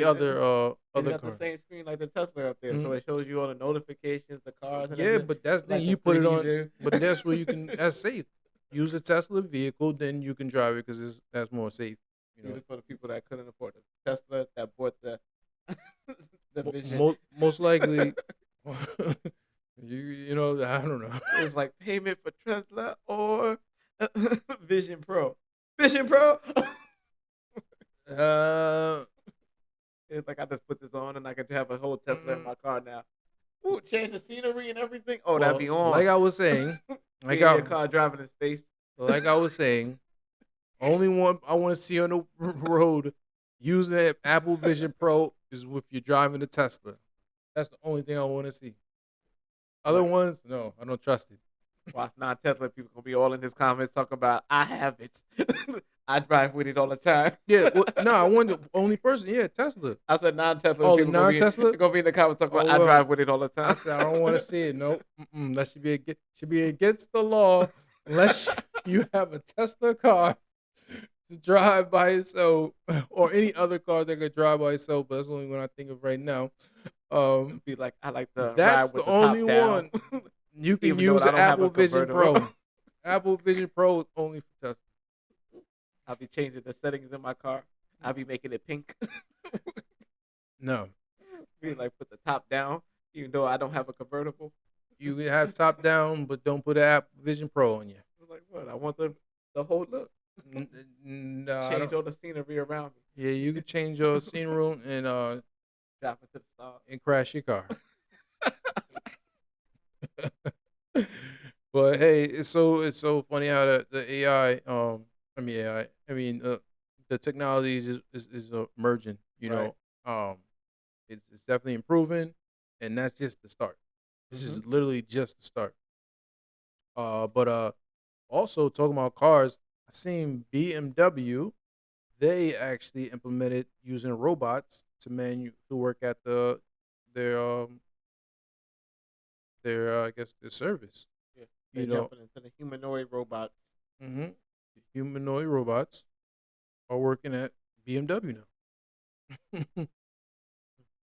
other other got car. The same screen like the Tesla up there, so it shows you all the notifications, the cars. And yeah, but that's the thing. You put it on, but that's where you can. That's safe. Use a Tesla vehicle, then you can drive it because that's more safe. These are for the people that couldn't afford the Tesla, that bought the Vision. Most likely, you know, I don't know. It's like payment for Tesla or Vision Pro. Vision Pro. It's like I just put this on and I can have a whole Tesla in my car now. Ooh, change the scenery and everything. Oh, that'd be on. Like I was saying, your car driving in space. Like I was saying, only one I want to see on the road using that Apple Vision Pro is if you're driving a Tesla. That's the only thing I want to see. Other ones, no, I don't trust it. Watch non-Tesla people gonna be all in his comments talking about I have it. I drive with it all the time. Yeah, I wonder only person. Yeah, Tesla. I said non-Tesla. Oh, the non-Tesla gonna be in the comments talking about I drive with it all the time. I said I don't want to see it. Nope. That should be against the law unless you have a Tesla car to drive by itself, or any other car that could drive by itself. But that's the only one I think of right now. Be like I like the. That's ride with the only top one. You can use an Apple Vision Pro. Apple Vision Pro is only for Tesla. I'll be changing the settings in my car. I'll be making it pink. No, Be like put the top down, even though I don't have a convertible. you can have top down, but don't put an Apple Vision Pro on you. I was like, what? I want the whole look. No, I Change don't. all the scenery around me. Yeah, you can change your scene room Drop it to the stars. and crash your car. But hey, it's so funny how the AI I mean AI the technology is emerging. Right. It's definitely improving, and that's just the start. This Mhm. is literally just the start. But also talking about cars, I seen BMW. They actually implemented using robots to work at their I guess their service. Yeah. They're You know, jumping into the humanoid robots. hmm humanoid robots are working at BMW now.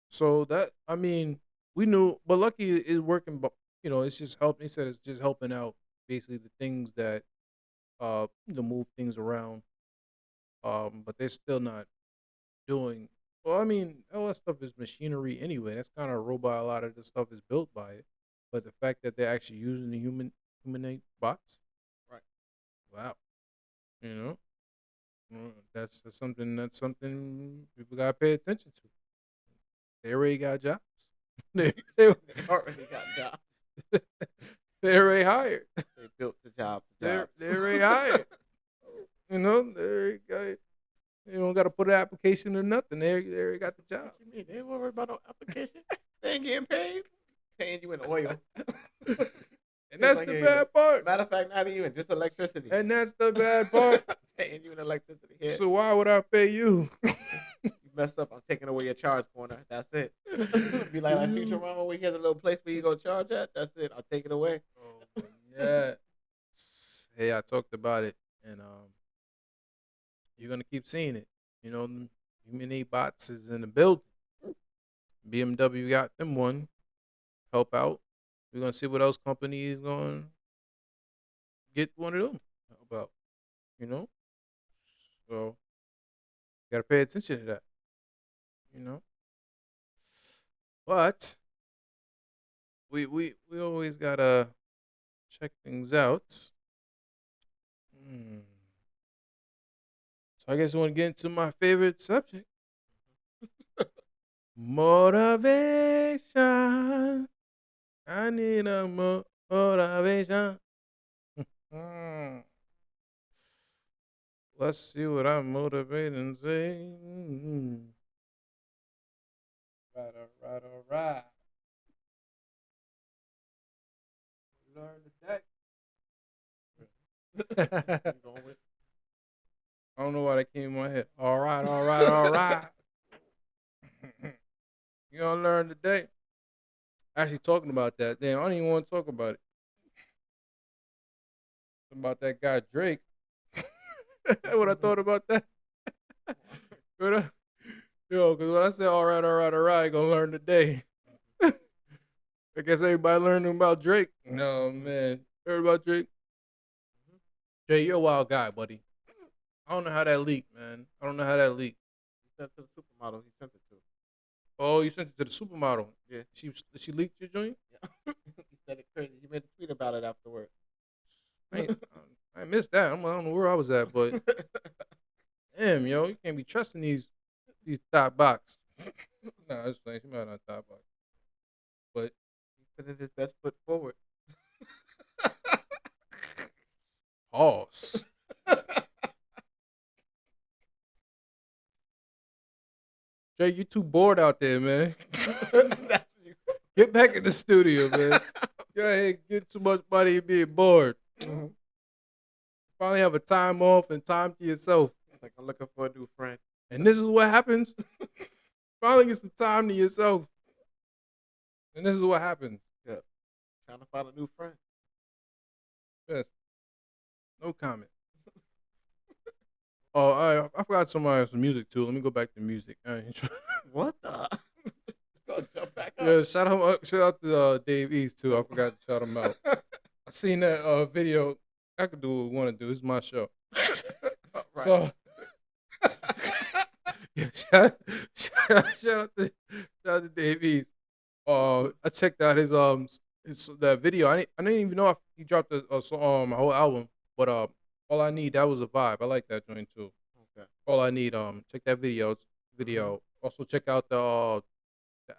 So that I mean, we knew, but lucky it's working. But it's just helping. He said it's just helping out basically the things that move things around. But they're still not doing. Well, I mean, all that stuff is machinery anyway. That's kind of robot. A lot of the stuff is built by it. But the fact that they're actually using the humanoid bots, Right. wow, you know, that's something people gotta pay attention to. They already got jobs. they, they, They already got jobs. they already hired. They built the jobs. They already hired. They already got. You don't got to put an application or nothing. They already got the job. What you mean? They ain't worried about no application. They ain't getting paid. Paying you in oil. And that's like, the yeah, bad part. Matter of fact, not even just electricity. And that's the bad part. Paying you in electricity. Here. So why would I pay you? You messed up. I'm taking away your charge corner. That's it. Be like Futurama where he has a little place where you go charge at. That's it. I'll take it away. Oh, yeah. Hey, I talked about it, and you're gonna keep seeing it. Human bots is in the building. BMW got them one. Help out. We're gonna see what else company is going to get one of them. Help out. You know. So gotta pay attention to that. You know. But we always gotta check things out. So I guess I want to get into my favorite subject. Motivation. I need a motivation. Let's see what I'm motivating. Say. Right, all right, all right. Learn today. You going with? I don't know why that came in my head. All right, all right, all right. You gonna learn today. Actually, talking about that, damn, I don't even want to talk about it. About that guy Drake. What I thought about that. Because when I said all right, you gonna learn today. I guess everybody learning about Drake. No man, heard about Drake? Jay, you're a wild guy, buddy. I don't know how that leaked, man. I don't know how that leaked. He sent it to the supermodel. He sent it to. Oh, you sent it to the supermodel. Yeah. She leaked your joint? Yeah. He said it crazy. He made a tweet about it afterwards. I missed that. I don't know where I was at, but damn, yo, you can't be trusting these top box. Nah, it's playing. She might not top box, but He put his best foot forward. pause. Jay, you too bored out there, man. Get back in the studio, man. Go ahead, get too much money and being bored. Mm-hmm. Finally have a time off and time to yourself. Like, I'm looking for a new friend. And this is what happens. Finally get some time to yourself. And this is what happens. Yeah. Trying to find a new friend. Yes. No comment. Oh, I forgot some music too. Let me go back to music. All right. What the? Go jump back up. Yeah, shout out to Dave East too. I forgot to shout him out. I seen that video. I can do what we want to do. It's my show. Right. So, yeah, shout out to Dave East. I checked out his that video. I didn't even know if he dropped a whole album, but all I need, that was a vibe. I like that joint too. Okay. All I need, check that video. Also check out the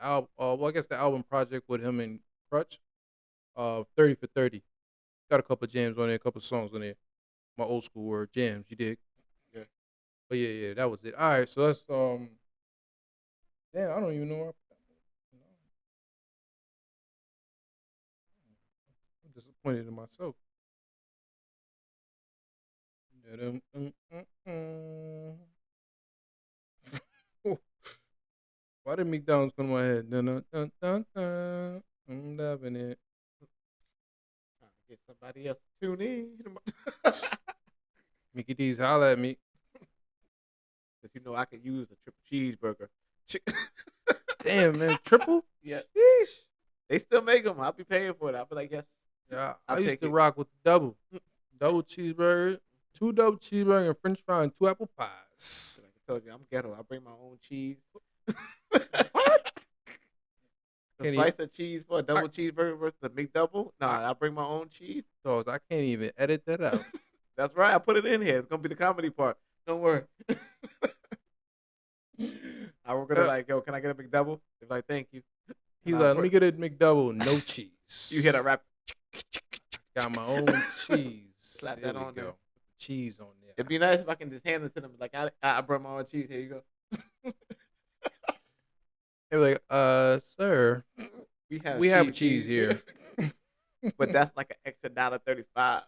album. Well, I guess the album project with him and Crutch. 30 for 30. Got a couple jams on there, a couple songs on there. My old school word, jams. You dig? Yeah. But yeah, that was it. All right, so let's damn, I don't even know where I put that. I'm disappointed in myself. Why did McDonald's come to my head? Dun, dun, dun, dun. I'm loving it. Trying to get somebody else to tune in. Mickey D's, holla at me. Because you know I could use a triple cheeseburger. Damn, man, triple? Yeah. Sheesh. They still make them. I'll be paying for it. I'll be like, yes. Yeah, I I'll used take to it. rock with the double cheeseburger, 2 double cheeseburger and French fry and 2 apple pies. Like I told you, I'm ghetto. I bring my own cheese. What? The Can't slice of cheese for a double cheeseburger versus the McDouble? Nah, I bring my own cheese. So I can't even edit that out. That's right. I put it in here. It's gonna be the comedy part. Don't worry. We're gonna like, yo, can I get a McDouble? They're like, thank you. He's like, let me get a McDouble, no cheese. You hear that rap? Got my own cheese. Slap There that we on go. there. Cheese on there. It'd be nice if I can just hand it to them. Like, I brought my own cheese. Here you go. They're like, sir, we have cheese here. But that's like an extra $1.35 if I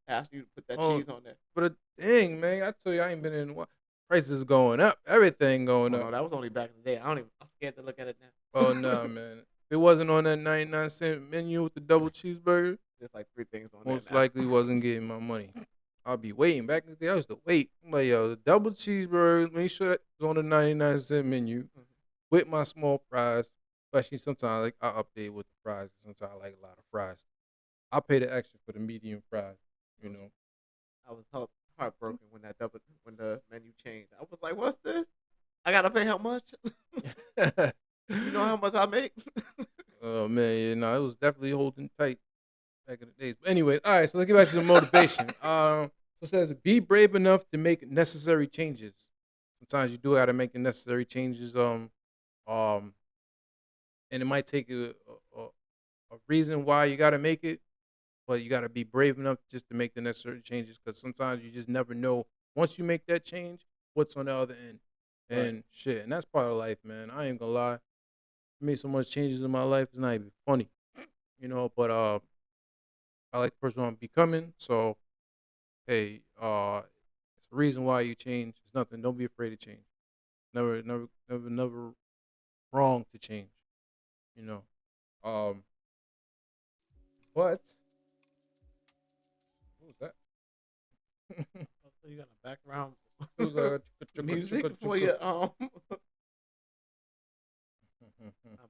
ask you to put that cheese on there. But dang, man, I tell you, I ain't been in what prices going up, everything going Oh, up. no, that was only back in the day. I'm scared to look at it now. Oh no, man. If it wasn't on that 99-cent menu with the double cheeseburger, There's like 3 things on there. most likely wasn't getting my money. I'll be waiting. Back in the day, I used to wait. I'm like, yo, the double cheeseburger, make sure that's on the 99-cent menu with my small fries. Especially sometimes like I update with the fries. Sometimes I like a lot of fries. I'll pay the extra for the medium fries, you know. I was heartbroken when the menu changed. I was like, "What's this? I gotta pay how much? You know how much I make?" Oh man, yeah, no, it was definitely holding tight back in the days. But anyway, all right, so let's get back to the motivation. So it says, be brave enough to make necessary changes. Sometimes you do gotta make the necessary changes. And it might take a reason why you gotta make it, but you gotta be brave enough just to make the necessary changes. Because sometimes you just never know once you make that change, what's on the other end. And shit, and that's part of life, man. I ain't gonna lie. I made so much changes in my life, it's not even funny, you know. But I like the person I'm becoming. So, hey, it's a reason why you change. It's nothing. Don't be afraid to change. Never wrong to change. You know. But what was that? So you got a background It was like music for your I'm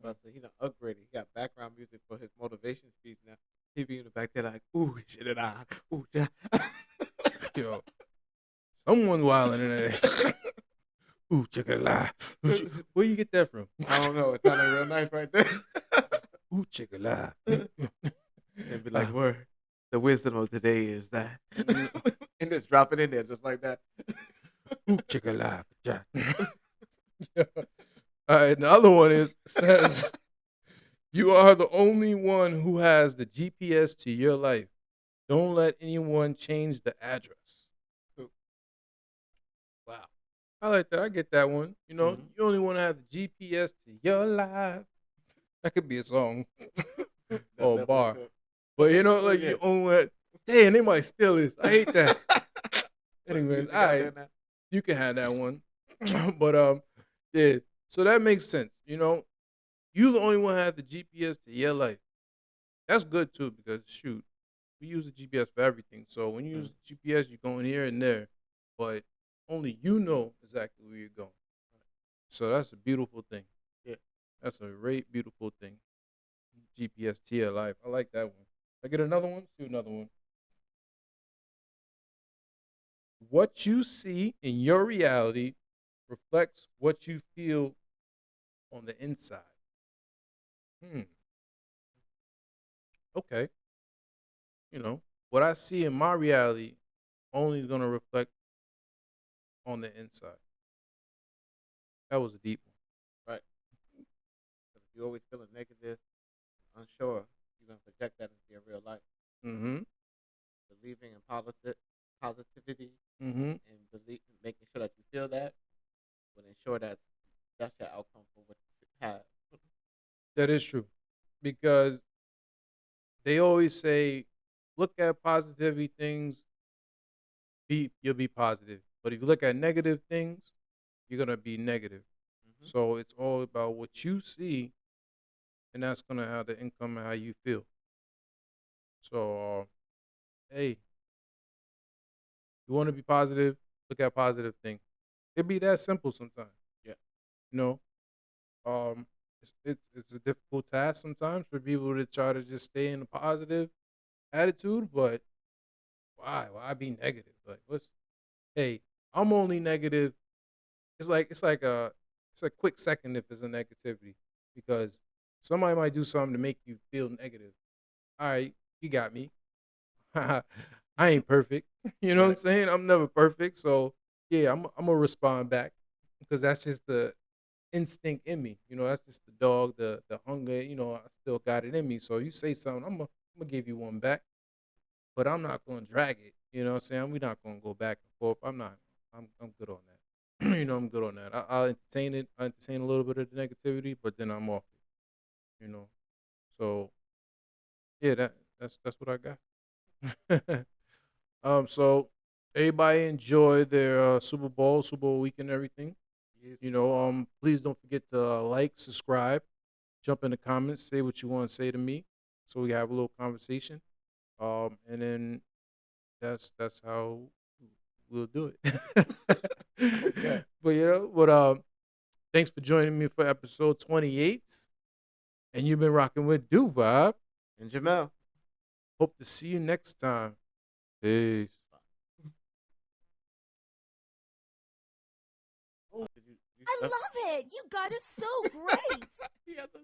about to say he done upgraded. He got background music for his motivation speech now. He be in the back there like, ooh, shit it on. Ooh, yeah. Yo, someone's wilding in there. Ooh, check it out. Where you get that from? I don't know. It sounded real nice right there. Ooh, check it out. And be like, word. The wisdom of today is that. And just drop it in there just like that. Ooh, check it out. All right, the other one says, you are the only one who has the GPS to your life. Don't let anyone change the address. Wow. I like that. I get that one. You know, you only want to have the GPS to your life. That could be a song or a bar. Good. But, you know, like, you own that. Damn, they might steal this. I hate that. Anyways, all right. You can have that one. But, yeah. So that makes sense. You know, you the only one who have the GPS to your life. That's good, too, because, shoot, we use the GPS for everything. So when you use the GPS, you're going here and there. But only you know exactly where you're going. So that's a beautiful thing. Yeah. That's a great, beautiful thing. GPS to your life. I like that one. I get another one? Do another one. What you see in your reality reflects what you feel on the inside. Hmm. Okay. What I see in my reality only is gonna reflect on the inside. That was a deep Right. If you always feeling negative, unsure, you're gonna project that into your real life. one. Mm-hmm. Believing in positivity Mm-hmm. and making sure that you feel that will ensure that that's your outcome for what you have. That is true. Because they always say, look at positivity things, you'll be positive. But if you look at negative things, you're gonna be negative. Hmm. So it's all about what you see, and that's gonna have the income and how you feel. So hey, you want to be positive, look at positive things. It be that simple sometimes. Yeah. You know, it's a difficult task sometimes for people to try to just stay in a positive attitude, but why? Why be negative? Like, what's hey? I'm only negative. It's a quick second if it's a negativity because somebody might do something to make you feel negative. All right, you got me. I ain't perfect. You know what I'm Right. saying? I'm never perfect. So yeah, I'm gonna respond back because that's just the instinct in me. That's just the dog, the hunger. I still got it in me. So you say something, I'm gonna give you one back, but I'm not gonna drag it. You know what I'm saying? We're not gonna go back and forth. I'm not. I'm good on that. I'm good on that. I'll entertain it. I entertain a little bit of the negativity, but then I'm off it. So yeah, that's what I got. So everybody enjoy their Super Bowl week and everything. Yes. Please don't forget to like, subscribe, jump in the comments, say what you want to say to me, so we have a little conversation. And then that's how we'll do it. Okay. But thanks for joining me for episode 28. And you've been rocking with Bob. And Jamel. Hope to see you next time. Peace. Oh, did you I stuck? love it. You guys are so great. He had to